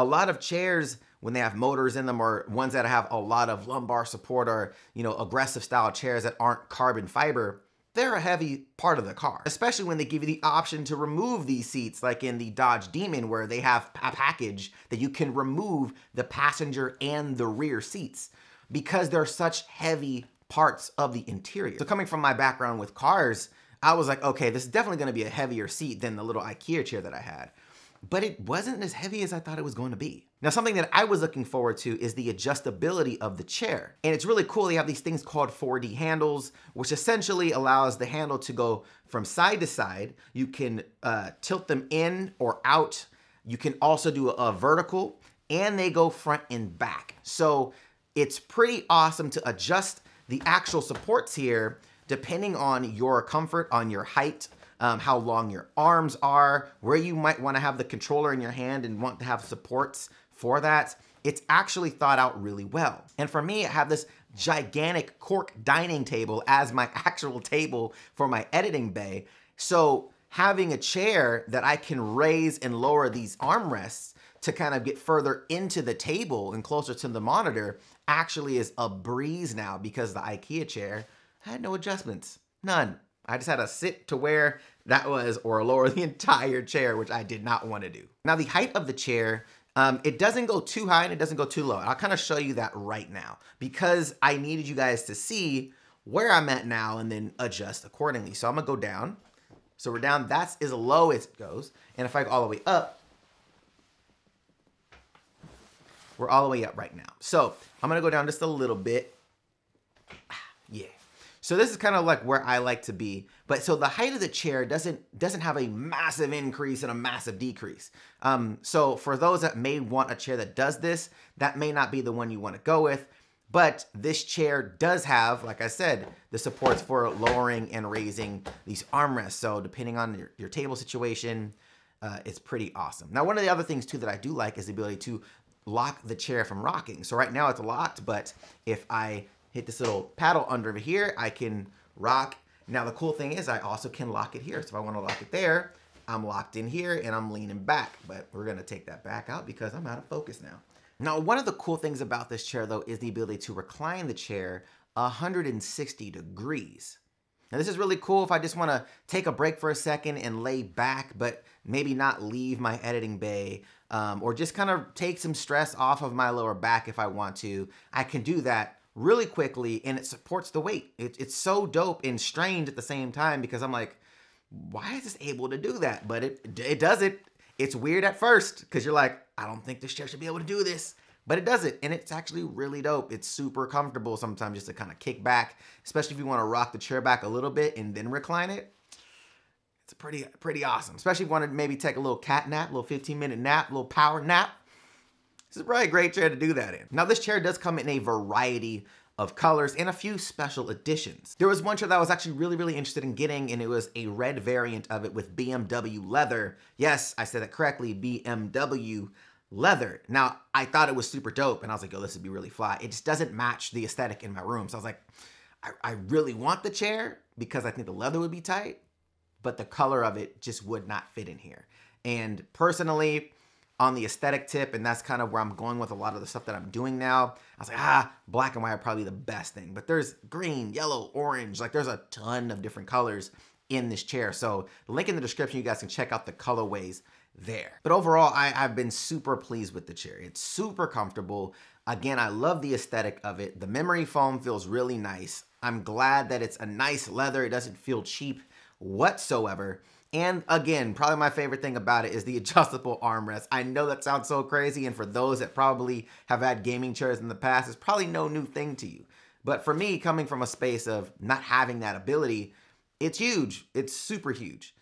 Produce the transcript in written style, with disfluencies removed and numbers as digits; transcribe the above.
A lot of chairs, when they have motors in them, or ones that have a lot of lumbar support, or, you know, aggressive style chairs that aren't carbon fiber, they're a heavy part of the car, especially when they give you the option to remove these seats, like in the Dodge Demon, where they have a package that you can remove the passenger and the rear seats because they're such heavy parts of the interior. So coming from my background with cars, I was like, okay, this is definitely gonna be a heavier seat than the little IKEA chair that I had. But it wasn't as heavy as I thought it was going to be. Now, something that I was looking forward to is the adjustability of the chair. And it's really cool. They have these things called 4D handles, which essentially allows the handle to go from side to side. You can tilt them in or out. You can also do a vertical, and they go front and back. So it's pretty awesome to adjust the actual supports here depending on your comfort, on your height, how long your arms are, where you might want to have the controller in your hand and want to have supports for that. It's actually thought out really well. And for me, I have this gigantic cork dining table as my actual table for my editing bay. So having a chair that I can raise and lower these armrests to kind of get further into the table and closer to the monitor actually is a breeze now, because the IKEA chair had no adjustments, none. I just had to sit to where that was, or lower the entire chair, which I did not want to do. Now, the height of the chair, it doesn't go too high and it doesn't go too low. I'll kind of show you that right now, because I needed you guys to see where I'm at now and then adjust accordingly. So I'm gonna go down. So we're down, that's as low as it goes. And if I go all the way up, we're all the way up right now. So I'm gonna go down just a little bit. Yeah. So this is kind of like where I like to be. But so the height of the chair doesn't have a massive increase and a massive decrease. So for those that may want a chair that does this, that may not be the one you want to go with. But this chair does have, like I said, the supports for lowering and raising these armrests. So depending on your table situation, it's pretty awesome. Now, one of the other things too that I do like is the ability to lock the chair from rocking. So right now it's locked, but if I hit this little paddle under here, I can rock. Now the cool thing is I also can lock it here. So if I want to lock it there, I'm locked in here and I'm leaning back, but we're gonna take that back out because I'm out of focus now. Now, one of the cool things about this chair though is the ability to recline the chair 160 degrees. Now this is really cool if I just wanna take a break for a second and lay back, but maybe not leave my editing bay, or just kind of take some stress off of my lower back if I want to. I can do that really quickly, and it supports the weight. It's so dope and strange at the same time, because I'm like, why is this able to do that? But it does it. It's weird at first because you're like, I don't think this chair should be able to do this, but it does it, and it's actually really dope. It's super comfortable sometimes just to kind of kick back, especially if you want to rock the chair back a little bit and then recline it. It's pretty awesome, especially if you want to maybe take a little cat nap, a little 15-minute nap, a little power nap. This is probably a great chair to do that in. Now, this chair does come in a variety of colors and a few special editions. There was one chair that I was actually really interested in getting, and it was a red variant of it with BMW leather. Yes, I said that correctly, BMW leather. Now, I thought it was super dope, and I was like, oh, this would be really fly. It just doesn't match the aesthetic in my room. So I was like, I really want the chair because I think the leather would be tight, but the color of it just would not fit in here. And personally, on the aesthetic tip, and that's kind of where I'm going with a lot of the stuff that I'm doing now, I was like, black and white are probably the best thing. But there's green, yellow, orange, like there's a ton of different colors in this chair. So the link in the description, you guys can check out the colorways there. But overall, I've been super pleased with the chair. It's super comfortable. Again, I love the aesthetic of it. The memory foam feels really nice. I'm glad that it's a nice leather. It doesn't feel cheap whatsoever. And again, probably my favorite thing about it is the adjustable armrest. I know that sounds so crazy, and for those that probably have had gaming chairs in the past, it's probably no new thing to you. But for me, coming from a space of not having that ability, it's huge. It's super huge.